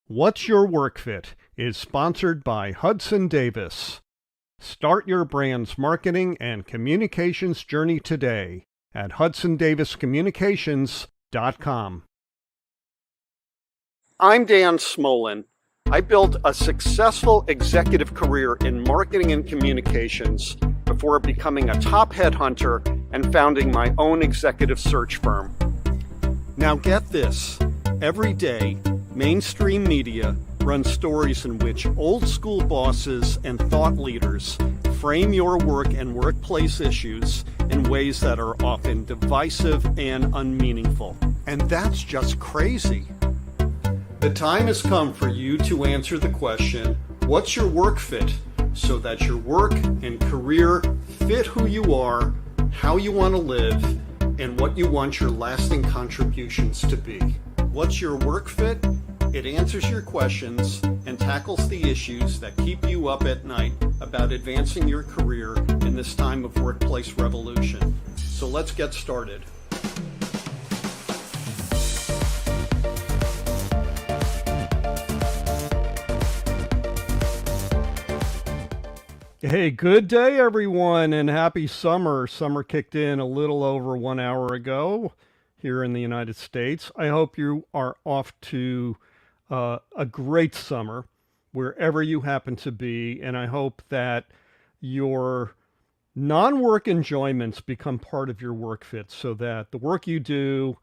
What's Your Work Fit is sponsored by Hudson Davis. Start your brand's marketing and communications journey today at hudsondaviscommunications.com. I'm Dan Smolin. I built a successful executive career in marketing and communications before becoming a top headhunter and founding my own executive search firm. Now get this, every day, mainstream media runs stories in which old school bosses and thought leaders frame your work and workplace issues in ways that are often divisive and unmeaningful. And that's just crazy. The time has come for you to answer the question, what's your work fit? So that your work and career fit who you are, how you want to live, and what you want your lasting contributions to be. What's your work fit? It answers your questions and tackles the issues that keep you up at night about advancing your career in this time of workplace revolution. So let's get started. Hey, good day, everyone, and happy summer. Summer kicked in a little over 1 hour ago here in the United States. I hope you are off to a great summer wherever you happen to be, and I hope that your non-work enjoyments become part of your work fit so that the work you do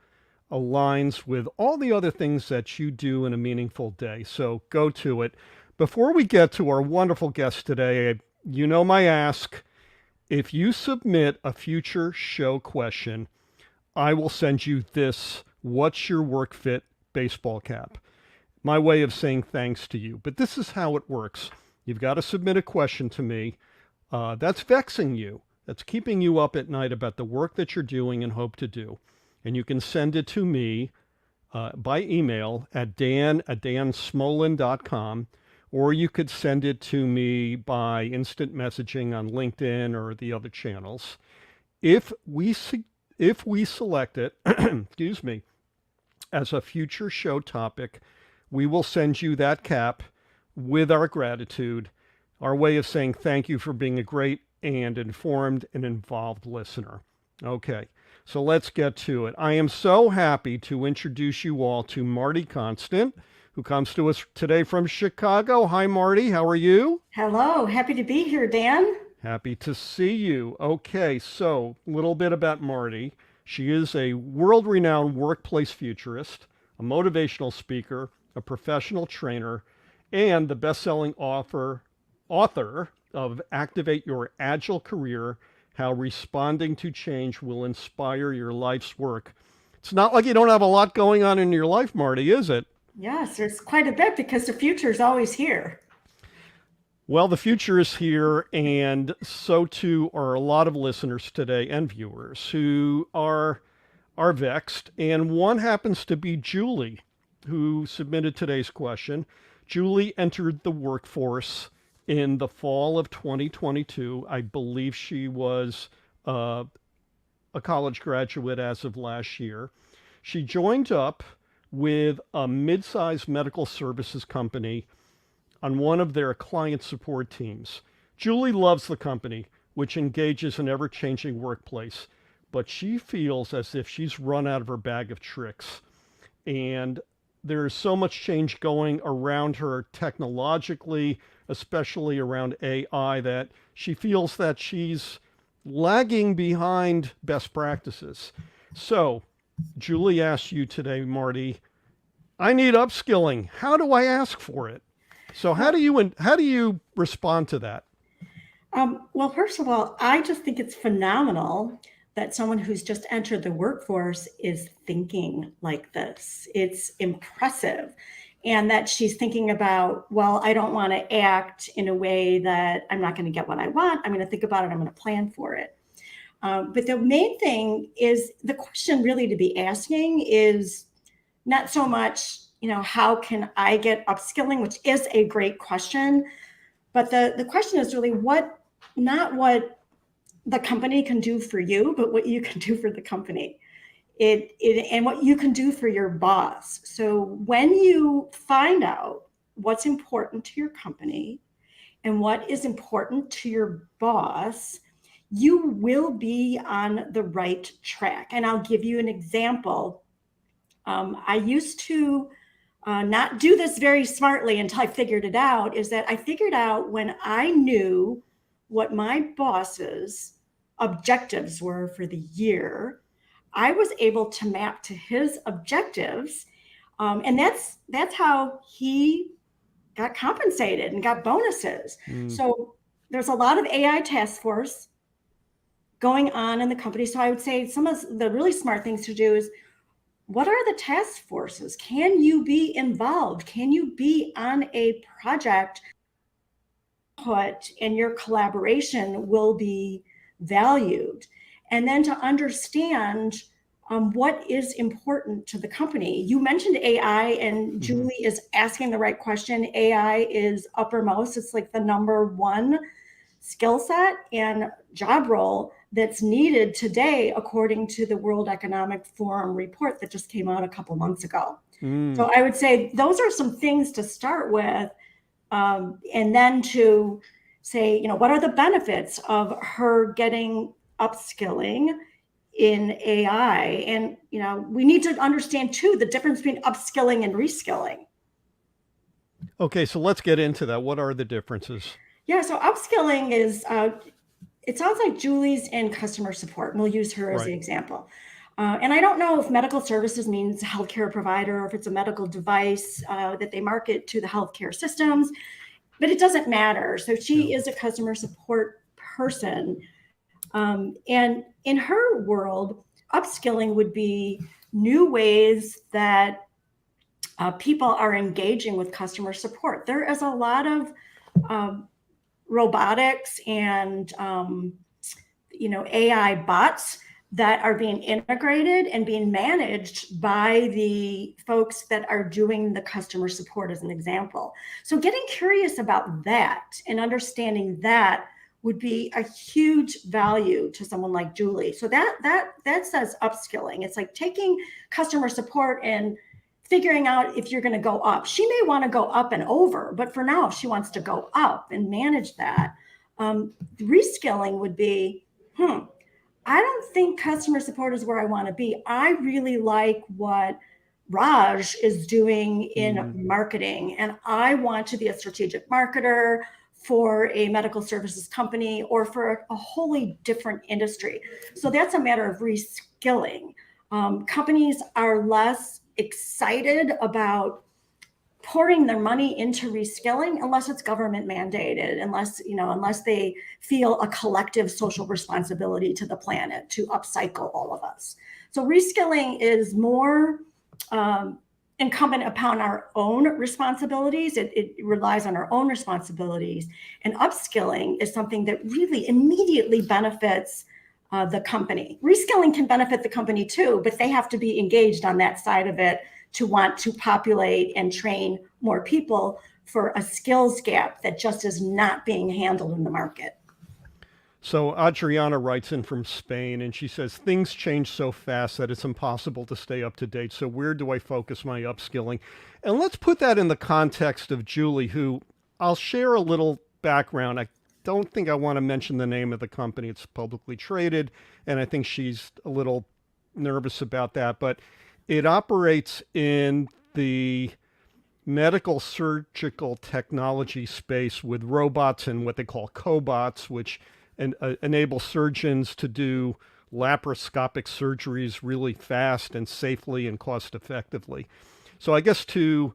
aligns with all the other things that you do in a meaningful day. So go to it. Before we get to our wonderful guest today, you know my ask. If you submit a future show question, I will send you this What's Your Work Fit baseball cap. My way of saying thanks to you. But this is how it works. You've got to submit a question to me that's vexing you, that's keeping you up at night about the work that you're doing and hope to do. And you can send it to me by email at dan@dansmolin.com. Or you could send it to me by instant messaging on LinkedIn or the other channels. If we select it, excuse me, as a future show topic, we will send you that cap with our gratitude, our way of saying thank you for being a great and informed and involved listener. Okay, so let's get to it. I am so happy to introduce you all to Marti Konstant, who comes to us today from Chicago. Hi, Marti. How are you? Hello. Happy to be here, Dan. Happy to see you. Okay, so a little bit about Marti. She is a world-renowned workplace futurist, a motivational speaker, a professional trainer, and the best-selling author of Activate Your Agile Career, How Responding to Change Will Inspire Your Life's Work. It's not like you don't have a lot going on in your life, Marti, is it? Yes, there's quite a bit because the future is always here. Well, the future is here, and so too are a lot of listeners today and viewers who are vexed. And one happens to be Julie, who submitted today's question. Julie entered the workforce in the fall of 2022. I believe she was a college graduate as of last year. She joined up with a mid-sized medical services company on one of their client support teams. Julie loves the company, which engages an ever-changing workplace, but she feels as if she's run out of her bag of tricks. And there's so much change going around her technologically, especially around AI, that she feels that she's lagging behind best practices. So Julie asked you today, Marti, I need upskilling. How do I ask for it? So how do you respond to that? Well, first of all, I just think it's phenomenal that someone who's just entered the workforce is thinking like this. It's impressive. And that she's thinking about, well, I don't want to act in a way that I'm not going to get what I want. I'm going to think about it. I'm going to plan for it. But the main thing is the question really to be asking is not so much, how can I get upskilling, which is a great question. But the question is really not what the company can do for you, but what you can do for the company. and what you can do for your boss. So when you find out what's important to your company and what is important to your boss, you will be on the right track. And I'll give you an example. I used to not do this very smartly until I figured it out, is that I figured out when I knew what my boss's objectives were for the year, I was able to map to his objectives. And that's how he got compensated and got bonuses. Mm. So there's a lot of AI task force going on in the company. So I would say some of the really smart things to do is, what are the task forces? Can you be involved? Can you be on a project? And your collaboration will be valued. And then to understand what is important to the company. You mentioned AI, and Julie is asking the right question. AI is uppermost. It's like the number one skill set and job role that's needed today, according to the World Economic Forum report that just came out a couple months ago. So I would say those are some things to start with. And then to say, what are the benefits of her getting upskilling in AI? And, we need to understand too, the difference between upskilling and reskilling. Okay, so let's get into that. What are the differences? Yeah, so upskilling is, it sounds like Julie's in customer support, and we'll use her as the example. And I don't know if medical services means healthcare provider, or if it's a medical device that they market to the healthcare systems, but it doesn't matter. So she is a customer support person. And in her world, upskilling would be new ways that people are engaging with customer support. There is a lot of robotics and AI bots that are being integrated and being managed by the folks that are doing the customer support, as an example. So getting curious about that and understanding that would be a huge value to someone like Julie. So that says upskilling. It's like taking customer support and figuring out if you're going to go up. She may want to go up and over, but for now, she wants to go up and manage that. Reskilling would be, I don't think customer support is where I want to be. I really like what Raj is doing in marketing, and I want to be a strategic marketer for a medical services company or for a wholly different industry. So that's a matter of reskilling. Companies are less excited about pouring their money into reskilling unless it's government mandated, unless they feel a collective social responsibility to the planet to upcycle all of us. So reskilling is more incumbent upon our own responsibilities. It relies on our own responsibilities. And upskilling is something that really immediately benefits the company. Reskilling can benefit the company too, but they have to be engaged on that side of it to want to populate and train more people for a skills gap that just is not being handled in the market. So Adriana writes in from Spain, and she says, things change so fast that it's impossible to stay up to date. So where do I focus my upskilling? And let's put that in the context of Julie, who I'll share a little background. I don't think I want to mention the name of the company. It's publicly traded, and I think she's a little nervous about that. But it operates in the medical surgical technology space with robots and what they call cobots, which enable surgeons to do laparoscopic surgeries really fast and safely and cost effectively. So I guess to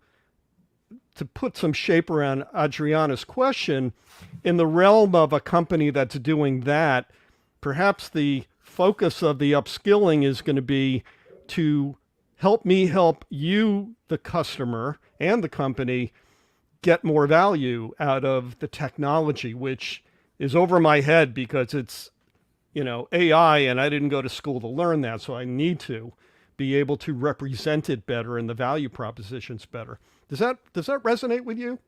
put some shape around Adriana's question, in the realm of a company that's doing that, perhaps the focus of the upskilling is going to be to help me help you, the customer, and the company get more value out of the technology, which is over my head because it's, AI, and I didn't go to school to learn that. So I need to be able to represent it better and the value propositions better. Does that resonate with you?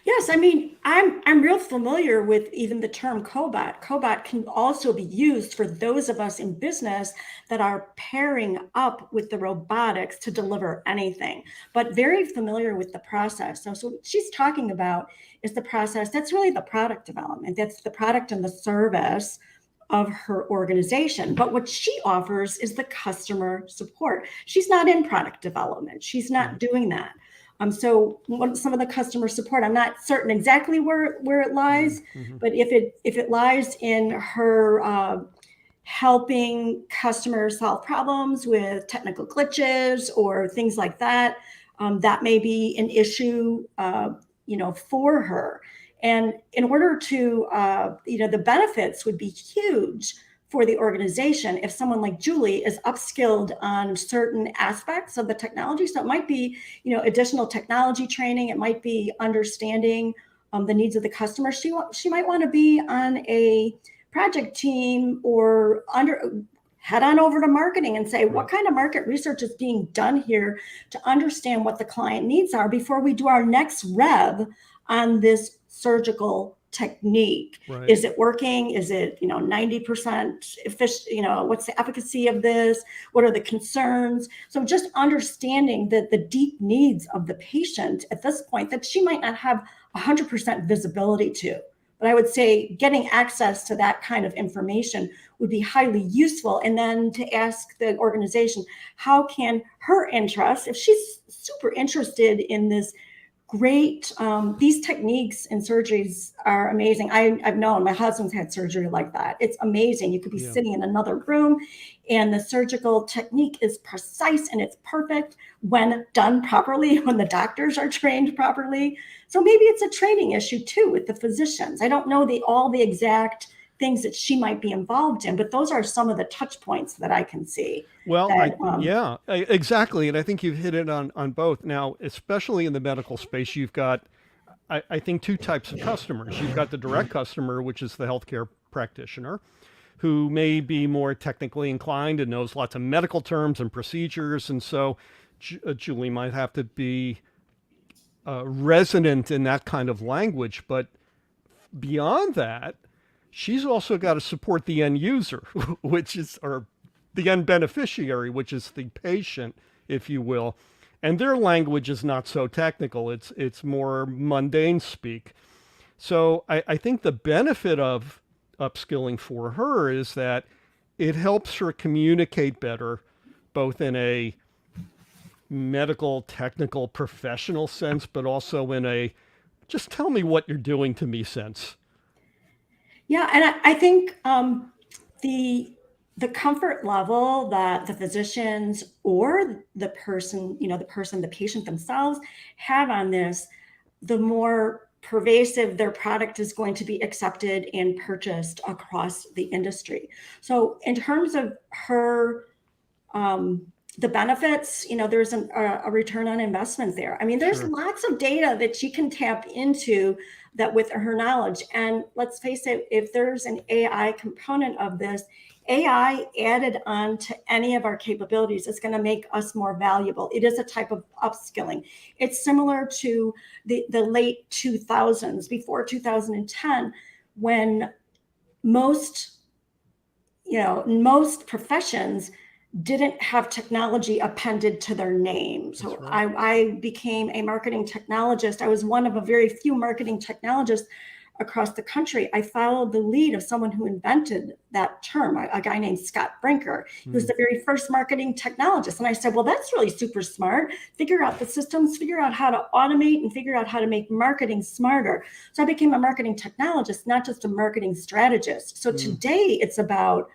Yes, I mean, I'm real familiar with even the term cobot. Cobot can also be used for those of us in business that are pairing up with the robotics to deliver anything, but very familiar with the process. So what she's talking about is the process. That's really the product development. That's the product and the service of her organization. But what she offers is the customer support. She's not in product development. She's not Right. doing that. So some of the customer support, I'm not certain exactly where it lies, Mm-hmm. but if it lies in her helping customers solve problems with technical glitches or things like that, that may be an issue, for her. And in order to, the benefits would be huge for the organization if someone like Julie is upskilled on certain aspects of the technology. So it might be, additional technology training. It might be understanding the needs of the customer. She might want to be on a project team or head on over to marketing and say, Right. what kind of market research is being done here to understand what the client needs are before we do our next rev on this surgical technique. Right. Is it working? Is it 90% efficient? What's the efficacy of this? What are the concerns? So just understanding the deep needs of the patient at this point that she might not have 100% visibility to. But I would say getting access to that kind of information would be highly useful. And then to ask the organization, how can her interests, if she's super interested in this great, these techniques and surgeries are amazing. I've known my husband's had surgery like that. It's amazing. You could be Yeah. sitting in another room and the surgical technique is precise and it's perfect when done properly, when the doctors are trained properly. So maybe it's a training issue too with the physicians. I don't know all the exact things that she might be involved in, but those are some of the touch points that I can see. Well, That exactly, and I think you've hit it on both. Now, especially in the medical space, you've got, I think, two types of customers. You've got the direct customer, which is the healthcare practitioner, who may be more technically inclined and knows lots of medical terms and procedures, and so Julie might have to be resonant in that kind of language. But beyond that, she's also got to support the end user, which is, or the end beneficiary, which is the patient, if you will. And their language is not so technical. It's more mundane speak. So I think the benefit of upskilling for her is that it helps her communicate better, both in a medical, technical, professional sense, but also in a just tell me what you're doing to me sense. Yeah, and I think the comfort level that the physicians or the patient themselves have on this, the more pervasive their product is going to be accepted and purchased across the industry. So in terms of her the benefits, there's a return on investment there. I mean, there's Sure. lots of data that she can tap into that with her knowledge. And let's face it, if there's an AI component of this, AI added on to any of our capabilities is going to make us more valuable. It is a type of upskilling. It's similar to the late 2000s, before 2010, when most, most professions didn't have technology appended to their name. That's So right. I became a marketing technologist. I was one of a very few marketing technologists across the country. I followed the lead of someone who invented that term, a guy named Scott Brinker. He was Mm. the very first marketing technologist. And I said, well, that's really super smart. Figure out the systems, figure out how to automate, and figure out how to make marketing smarter. So I became a marketing technologist, not just a marketing strategist. So Mm. today it's about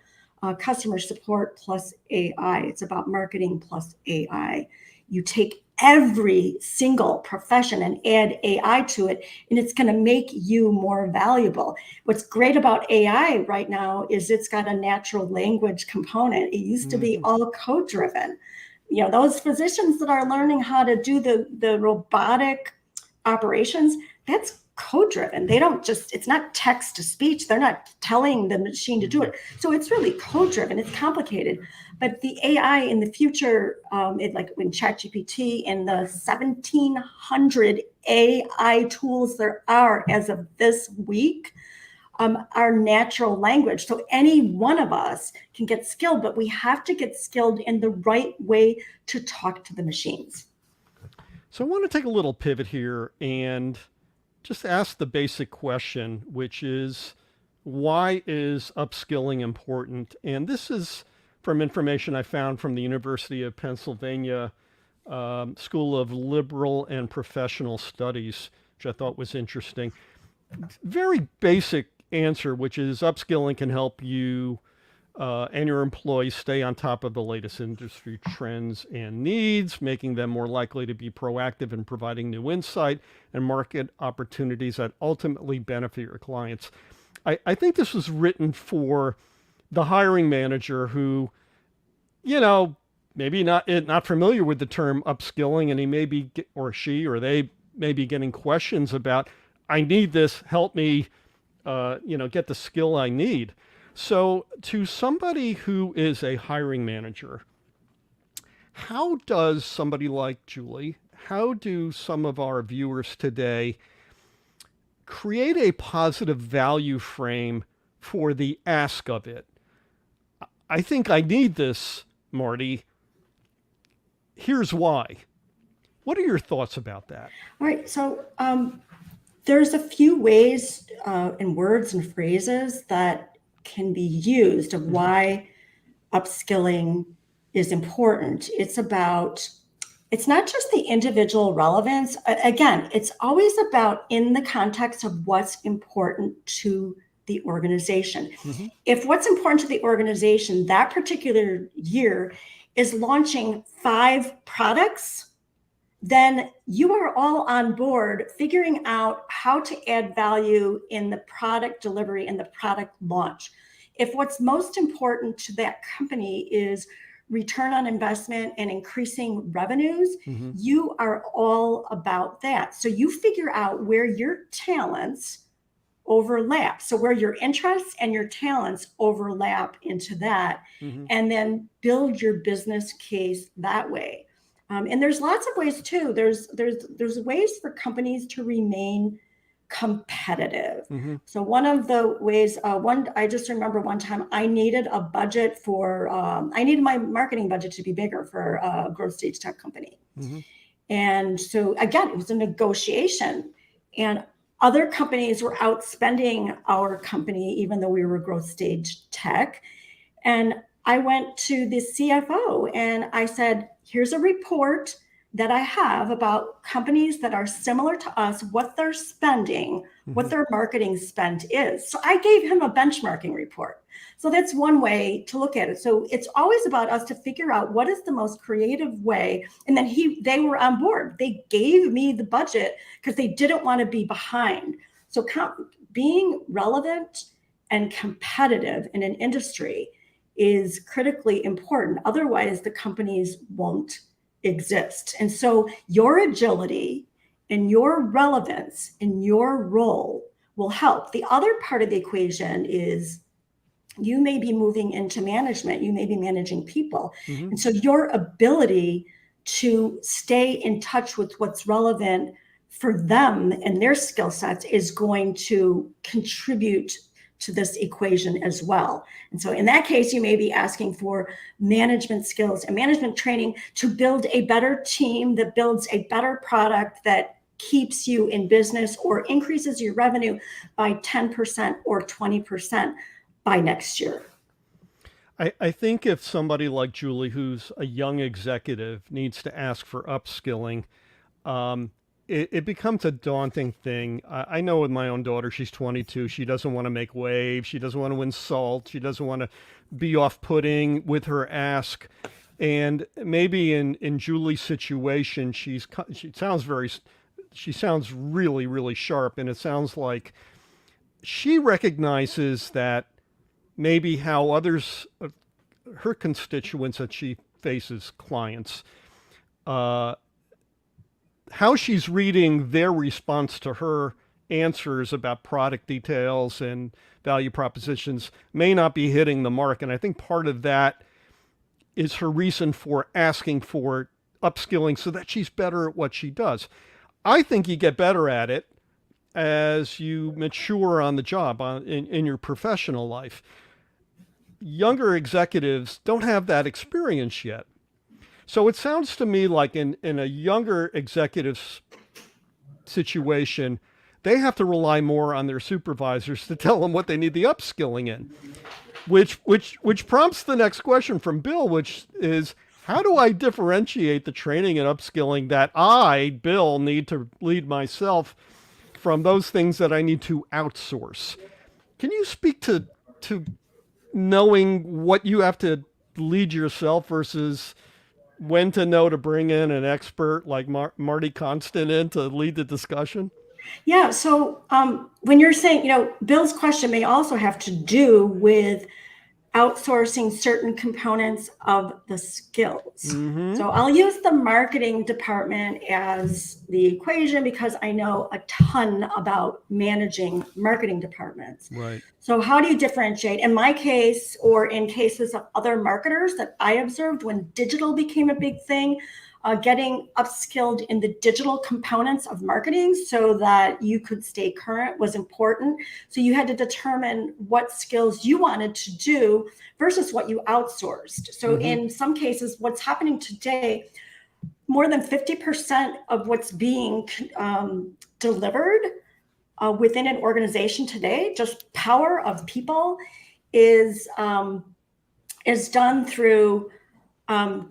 customer support plus AI. It's about marketing plus AI. You take every single profession and add AI to it, and it's going to make you more valuable. What's great about AI right now is it's got a natural language component. It used to be Mm-hmm. all code driven. Those physicians that are learning how to do the robotic operations, that's code driven. They don't just, it's not text to speech. They're not telling the machine to do it. So it's really code driven. It's complicated. But the AI in the future, like when ChatGPT and the 1,700 AI tools there are as of this week, our natural language. So any one of us can get skilled, but we have to get skilled in the right way to talk to the machines. So I want to take a little pivot here and just ask the basic question, which is, why is upskilling important? And this is from information I found from the University of Pennsylvania School of Liberal and Professional Studies, which I thought was interesting. Very basic answer, which is upskilling can help you and your employees stay on top of the latest industry trends and needs, making them more likely to be proactive in providing new insight and market opportunities that ultimately benefit your clients. I think this was written for the hiring manager who, maybe not familiar with the term upskilling, and he may be, or she, or they may be getting questions about, I need this, help me, get the skill I need. So to somebody who is a hiring manager, how does somebody like Julie, how do some of our viewers today create a positive value frame for the ask of it? I think I need this, Marti. Here's why. What are your thoughts about that? All right. So there's a few ways and words and phrases that can be used of why upskilling is important. It's not just the individual relevance. Again, it's always about in the context of what's important to the organization. Mm-hmm. If what's important to the organization that particular year is launching 5 products, then you are all on board figuring out how to add value in the product delivery and the product launch. If what's most important to that company is return on investment and increasing revenues, mm-hmm. you are all about that. So you figure out where your talents overlap. So where your interests and your talents overlap into that, mm-hmm. and then build your business case that way. And there's lots of ways too. There's ways for companies to remain competitive. Mm-hmm. So one of the ways, I just remember one time I needed a budget for, I needed my marketing budget to be bigger for a growth stage tech company. Mm-hmm. And so again, it was a negotiation, and other companies were outspending our company, even though we were growth stage tech. And I went to the CFO and I said, here's a report that I have about companies that are similar to us, what they're spending, mm-hmm. what their marketing spend is. So I gave him a benchmarking report. So that's one way to look at it. So it's always about us to figure out what is the most creative way. And then they were on board. They gave me the budget because they didn't want to be behind. So being relevant and competitive in an industry is critically important. Otherwise, the companies won't exist. And so your agility and your relevance in your role will help. The other part of the equation is you may be moving into management. You may be managing people. Mm-hmm. And so your ability to stay in touch with what's relevant for them and their skill sets is going to contribute to this equation as well. And so in that case, you may be asking for management skills and management training to build a better team that builds a better product that keeps you in business or increases your revenue by 10% or 20% by next year. I think if somebody like Julie, who's a young executive, needs to ask for upskilling, it becomes a daunting thing. I know with my own daughter, she's 22. She doesn't want to make waves. She doesn't want to insult. She doesn't want to be off-putting with her ask. And maybe in Julie's situation, she sounds really, really sharp. And it sounds like she recognizes that maybe how others, her constituents that she faces, clients, how she's reading their response to her answers about product details and value propositions may not be hitting the mark. And I think part of that is her reason for asking for upskilling so that she's better at what she does. I think you get better at it as you mature on the job in your professional life. Younger executives don't have that experience yet. So it sounds to me like in a younger executive's situation, they have to rely more on their supervisors to tell them what they need the upskilling in, which prompts the next question from Bill, which is, how do I differentiate the training and upskilling that I, Bill, need to lead myself from those things that I need to outsource? Can you speak to knowing what you have to lead yourself versus when to know to bring in an expert like Marti Konstant in to lead the discussion? Yeah. So when you're saying, Bill's question may also have to do with outsourcing certain components of the skills. Mm-hmm. So I'll use the marketing department as the equation because I know a ton about managing marketing departments. Right. So how do you differentiate? In my case, or in cases of other marketers that I observed when digital became a big thing, getting upskilled in the digital components of marketing so that you could stay current was important. So you had to determine what skills you wanted to do versus what you outsourced. So in some cases, what's happening today, more than 50% of what's being delivered within an organization today, just power of people, is done through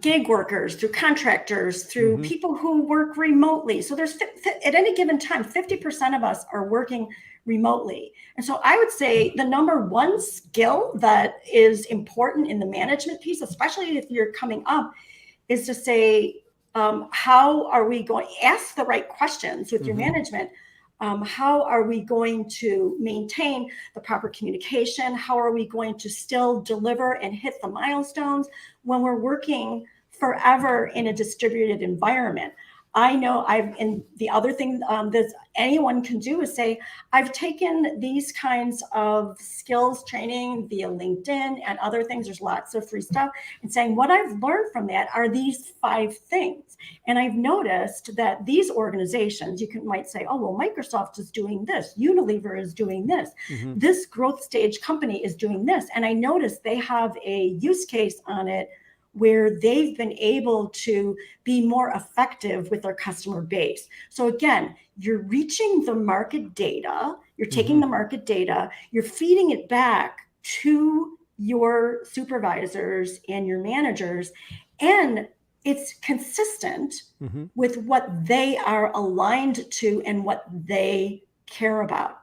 gig workers, through contractors, through people who work remotely. So there's at any given time, 50% of us are working remotely. And so I would say the number one skill that is important in the management piece, especially if you're coming up, is to say, how are we going to ask the right questions with your management? How are we going to maintain the proper communication? How are we going to still deliver and hit the milestones when we're working forever in a distributed environment? I know and the other thing that anyone can do is say, I've taken these kinds of skills training via LinkedIn and other things. There's lots of free stuff, and saying what I've learned from that are these 5 things. And I've noticed that these organizations, might say, oh, well, Microsoft is doing this. Unilever is doing this. This growth stage company is doing this. And I noticed they have a use case on it where they've been able to be more effective with their customer base. So again, you're reaching the market data, you're taking the market data, you're feeding it back to your supervisors and your managers, and it's consistent with what they are aligned to and what they care about.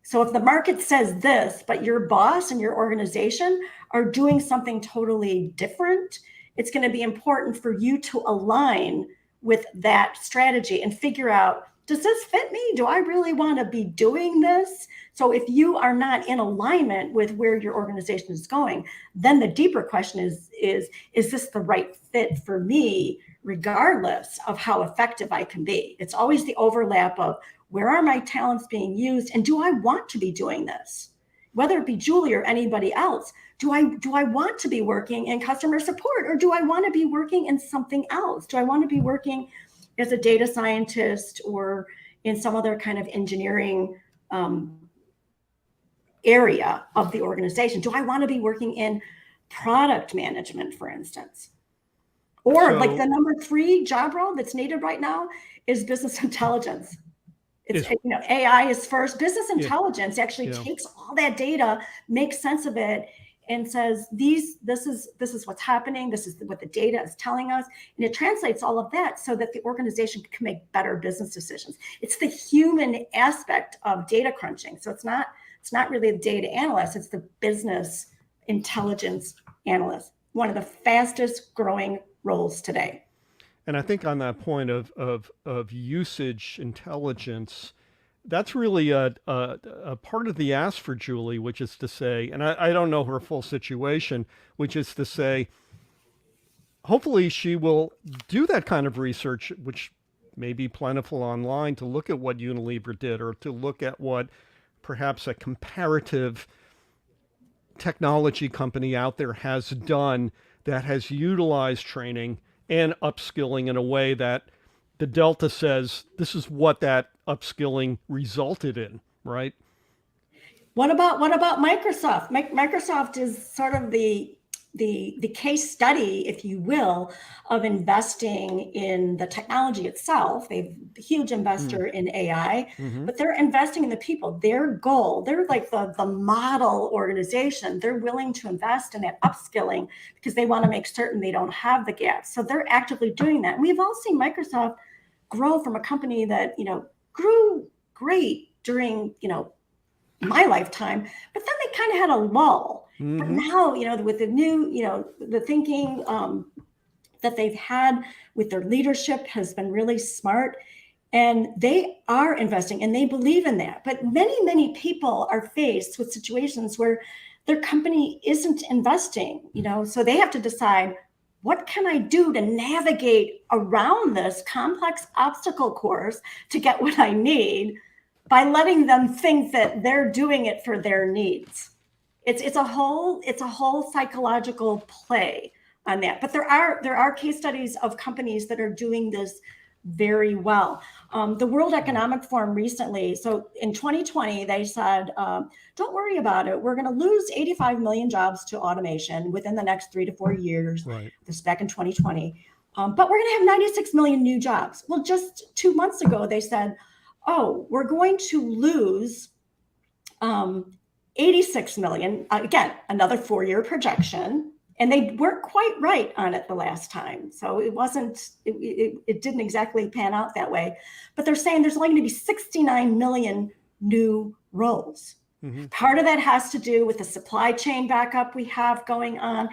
So if the market says this, but your boss and your organization are doing something totally different, it's going to be important for you to align with that strategy and figure out, does this fit me? Do I really want to be doing this? So if you are not in alignment with where your organization is going, then the deeper question is this the right fit for me, regardless of how effective I can be? It's always the overlap of, where are my talents being used? And do I want to be doing this? Whether it be Julie or anybody else, do I want to be working in customer support, or do I want to be working in something else? Do I want to be working as a data scientist or in some other kind of engineering area of the organization? Do I want to be working in product management, for instance? Or like the number 3 job role that's needed right now is business intelligence. It's, AI is first. Business intelligence actually takes all that data, makes sense of it, and says, this is what's happening. This is what the data is telling us. And it translates all of that so that the organization can make better business decisions. It's the human aspect of data crunching. So it's not really the data analyst, it's the business intelligence analyst, one of the fastest growing roles today. And I think on that point of usage intelligence, that's really a part of the ask for Julie, which is to say, and I don't know her full situation, which is to say, hopefully she will do that kind of research, which may be plentiful online to look at what Unilever did, or to look at what perhaps a comparative technology company out there has done that has utilized training and upskilling in a way that the Delta says this is what that upskilling resulted in, right? What about Microsoft? Microsoft is sort of the case study, if you will, of investing in the technology itself. They've a huge investor in AI, but they're investing in the people. Their goal, they're like the model organization. They're willing to invest in that upskilling because they want to make certain they don't have the gaps. So they're actively doing that. And we've all seen Microsoft grow from a company that, grew great during, my lifetime, but then they kind of had a lull. But now, with the new, the thinking that they've had with their leadership has been really smart, and they are investing and they believe in that. But many people are faced with situations where their company isn't investing, so they have to decide, what can I do to navigate around this complex obstacle course to get what I need, by letting them think that they're doing it for their needs. It's a whole psychological play on that. But there are case studies of companies that are doing this very well. The World Economic Forum recently, so in 2020, they said, don't worry about it. We're going to lose 85 million jobs to automation within the next 3 to 4 years. Right. This is back in 2020. But we're going to have 96 million new jobs. Well, just 2 months ago, they said, oh, we're going to lose 86 million. Again, another 4-year projection. And they weren't quite right on it the last time. So it didn't exactly pan out that way. But they're saying there's only going to be 69 million new roles. Part of that has to do with the supply chain backup we have going on.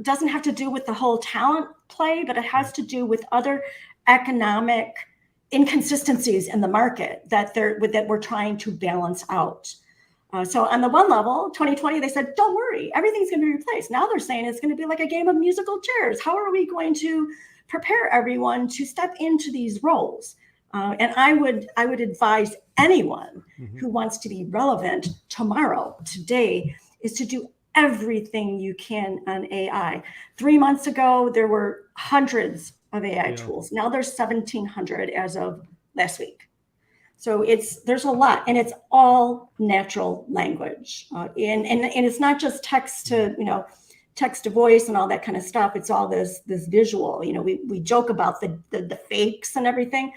Doesn't have to do with the whole talent play, but it has to do with other economic inconsistencies in the market that we're trying to balance out. So on the one level, 2020, they said, don't worry, everything's going to be replaced. Now they're saying it's going to be like a game of musical chairs. How are we going to prepare everyone to step into these roles? And I would advise anyone who wants to be relevant today, is to do everything you can on AI. 3 months ago, there were hundreds of AI tools. Now there's 1,700 as of last week. So there's a lot, and it's all natural language. And it's not just text to voice and all that kind of stuff. It's all this visual. We joke about the fakes and everything.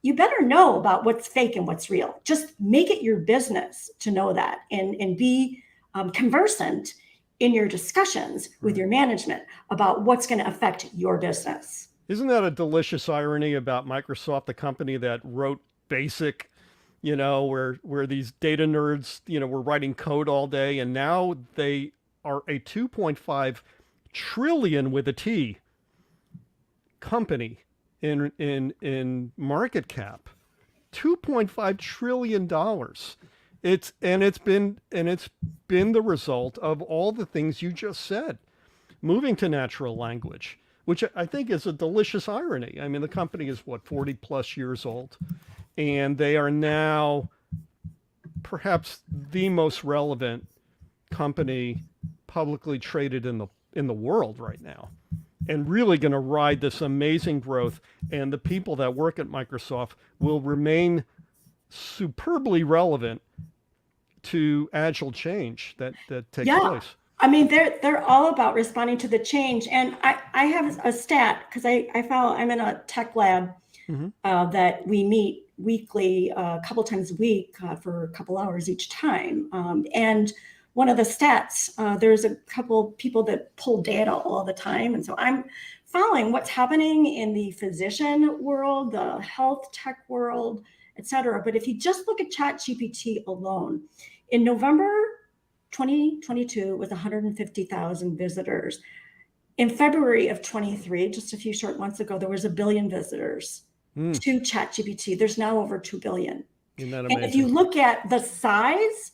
You better know about what's fake and what's real. Just make it your business to know that, and be conversant in your discussions with your management about what's going to affect your business. Isn't that a delicious irony about Microsoft, the company that wrote BASIC, where these data nerds, were writing code all day, and now they are a 2.5 trillion with a T company in market cap. $2.5 trillion. It's been the result of all the things you just said. Moving to natural language, which I think is a delicious irony. I mean, the company is 40 plus years old, and they are now perhaps the most relevant company publicly traded in the world right now, and really going to ride this amazing growth. And the people that work at Microsoft will remain superbly relevant to agile change that takes place. I mean, they're all about responding to the change. And I have a stat, because I'm in a tech lab that we meet weekly, a couple times a week for a couple hours each time. And one of the stats, there's a couple people that pull data all the time. And so I'm following what's happening in the physician world, the health tech world, et cetera. But if you just look at ChatGPT alone, in November 2022 was 150,000 visitors. In February of 23, just a few short months ago, there was 1 billion visitors to ChatGPT. There's now over 2 billion. Isn't that amazing? And if you look at the size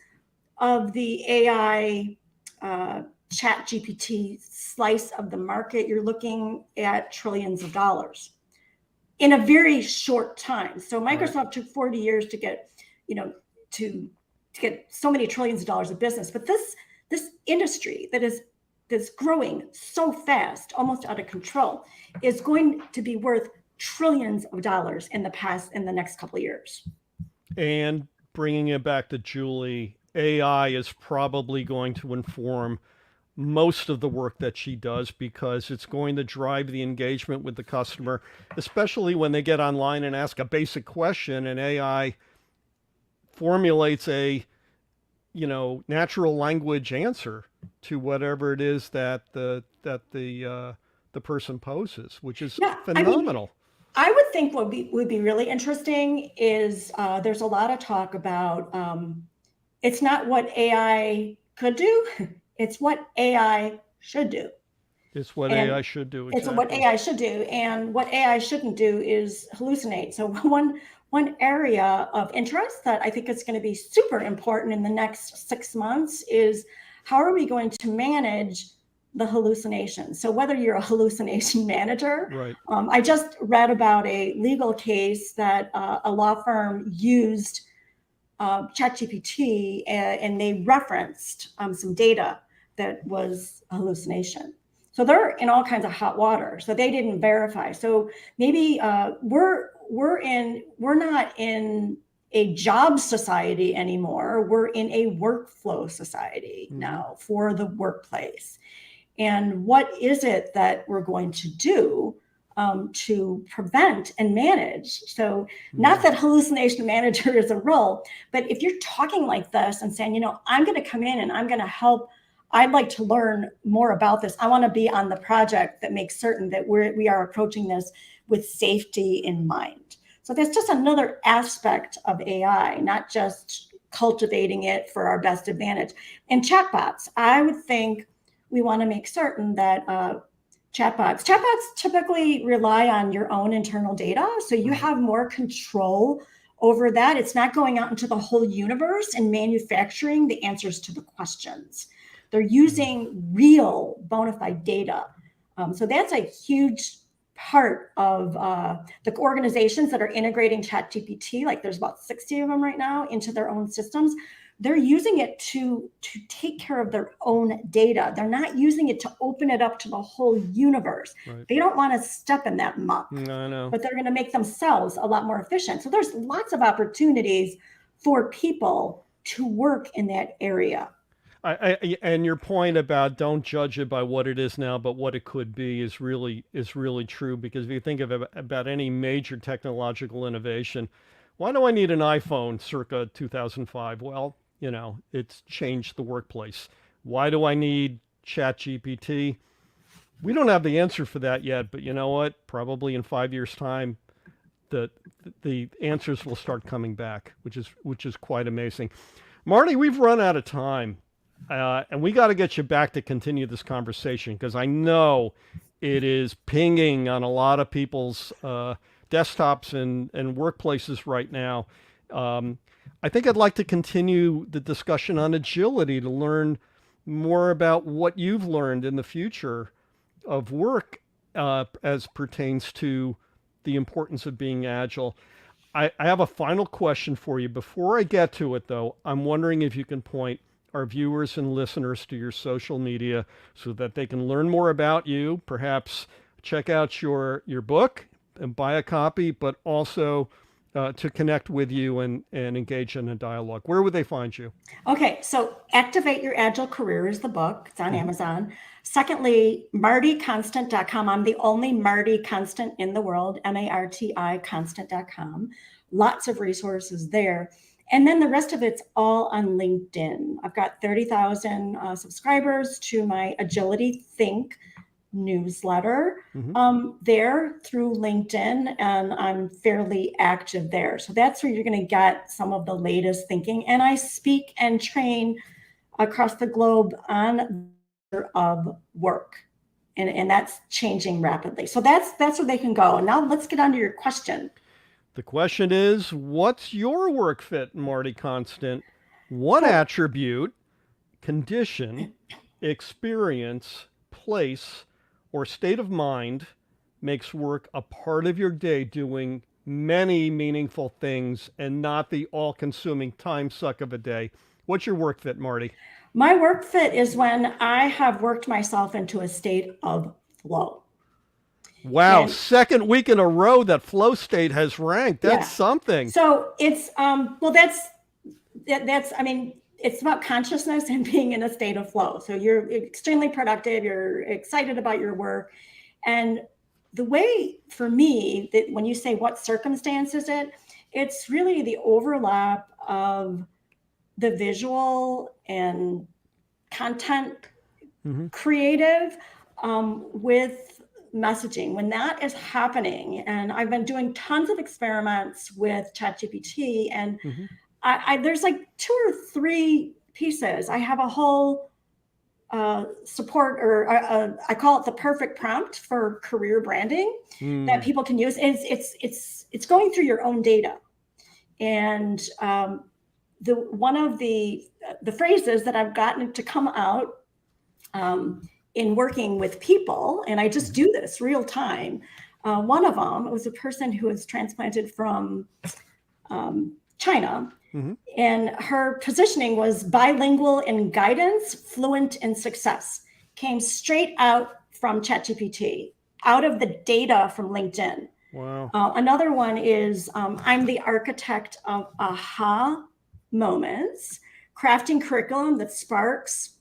of the AI ChatGPT slice of the market, you're looking at trillions of dollars. in a very short time. So Microsoft Right. took 40 years to get, you know, to get so many trillions of dollars of business. But this industry that's growing so fast, almost out of control, is going to be worth trillions of dollars in the next couple of years. And bringing it back to Julie, AI is probably going to inform most of the work that she does because it's going to drive the engagement with the customer, especially when they get online and ask a basic question and AI formulates a, natural language answer to whatever it is that the person poses, which is Yeah, I mean, phenomenal. I would think what would be really interesting is there's a lot of talk about it's not what AI could do, it's what AI should do. It's what And AI should do it's what exactly. AI should do, and what AI shouldn't do is hallucinate. So one area of interest that I think is going to be super important in the next 6 months is how are we going to manage the hallucinations? So whether you're a hallucination manager, Right. I just read about a legal case that a law firm used ChatGPT and they referenced some data that was a hallucination. So they're in all kinds of hot water. So they didn't verify. So maybe we're not in a job society anymore. We're in a workflow society Mm-hmm. now for the workplace. And what is it that we're going to do to prevent and manage? So, Mm-hmm. not that hallucination manager is a role, but if you're talking like this and saying, I'm going to come in and I'm going to help, I'd like to learn more about this. I want to be on the project that makes certain that we are approaching this with safety in mind. So that's just another aspect of AI, not just cultivating it for our best advantage. And chatbots, I would think we want to make certain that chatbots typically rely on your own internal data, so you Right. have more control over that. It's not going out into the whole universe and manufacturing the answers to the questions. They're Mm-hmm. using real bona fide data. So that's a huge part of the organizations that are integrating ChatGPT. Like there's about 60 of them right now into their own systems. They're using it to take care of their own data. They're not using it to open it up to the whole universe. Right. They don't want to step in that muck, I know. but they're going to make themselves a lot more efficient. So there's lots of opportunities for people to work in that area. And your point about don't judge it by what it is now, but what it could be is really true. Because if you think of about any major technological innovation, why do I need an iPhone circa 2005? Well, it's changed the workplace. Why do I need ChatGPT? We don't have the answer for that yet, but you know what? Probably in 5 years' time, the the answers will start coming back, which is quite amazing. Marty, we've run out of time. And we got to get you back to continue this conversation because I know it is pinging on a lot of people's desktops and workplaces right now. Um, I think I'd like to continue the discussion on agility to learn more about what you've learned in the future of work as pertains to the importance of being agile. I have a final question for you. Before I get to it, though, I'm wondering if you can point our viewers and listeners to your social media so that they can learn more about you, perhaps check out your book and buy a copy, but also to connect with you and engage in a dialogue. Where would they find you? Okay, so Activate Your Agile Career is the book. It's on Mm-hmm. Amazon. Secondly, martikonstant.com. I'm the only Marti Konstant in the world, Marti constant.com. Lots of resources there. And then the rest of it's all on LinkedIn. I've got 30,000 subscribers to my Agility Think newsletter Mm-hmm. there through LinkedIn, and I'm fairly active there. So that's where you're going to get some of the latest thinking. And I speak and train across the globe on of work. And that's changing rapidly. So that's where they can go. And now let's get on to your question. The question is, what's your work fit, Marty Constant? What So attribute, condition, experience, place, or state of mind makes work a part of your day doing many meaningful things and not the all consuming time suck of a day. What's your work fit, Marty? My work fit is when I have worked myself into a state of flow. Wow, And second week in a row that flow state has ranked. That's yeah, something. so it's well, that's I mean, it's about consciousness and being in a state of flow. So you're extremely productive, you're excited about your work. And the way for me that when you say what circumstance is it, it's really the overlap of the visual and content Mm-hmm. creative with messaging. When that is happening, and I've been doing tons of experiments with ChatGPT, and Mm-hmm. there's like 2 or 3 pieces. I have a whole support, or I call it the perfect prompt for career branding that Mm. people can use. And it's going through your own data, and the one of the phrases that I've gotten to come out in working with people, and I just Mm-hmm. do this real time. One of them was a person who was transplanted from China, Mm-hmm. and her positioning was bilingual in guidance, fluent in success. Came straight out from ChatGPT, out of the data from LinkedIn. Wow. Another one is I'm the architect of aha moments, crafting curriculum that sparks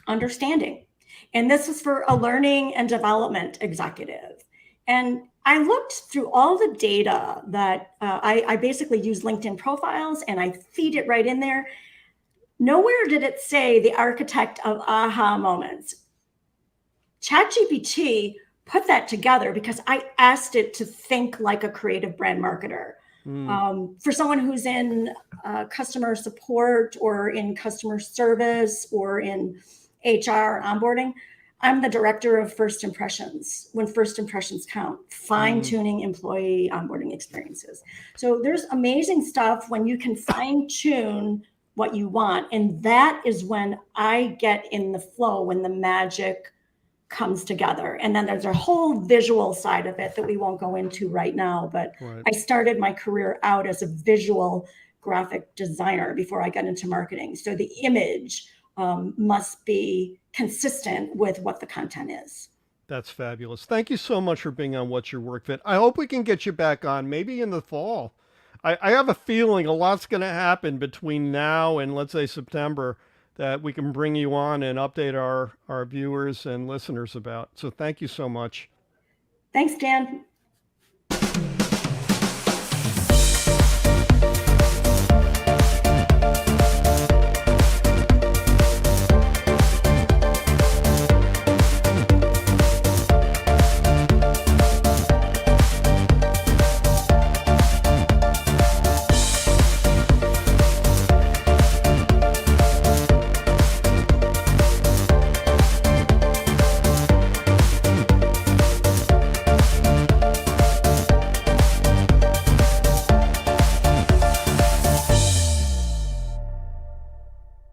understanding. And this was for a learning and development executive. And I looked through all the data that I basically use LinkedIn profiles and I feed it right in there. Nowhere did it say the architect of aha moments. ChatGPT put that together because I asked it to think like a creative brand marketer. Mm. For someone who's in customer support or in customer service or in HR onboarding, I'm the director of first impressions when first impressions count, fine Mm. tuning employee onboarding experiences. So there's amazing stuff when you can fine tune what you want. And that is when I get in the flow, when the magic comes together. And then there's a whole visual side of it that we won't go into right now. But Right. I started my career out as a visual graphic designer before I got into marketing. So the image must be consistent with what the content is. That's fabulous. Thank you so much for being on What's Your Work Fit. I hope we can get you back on maybe in the fall. I have a feeling a lot's going to happen between now and let's say September that we can bring you on and update our viewers and listeners about. So thank you so much. Thanks, Dan.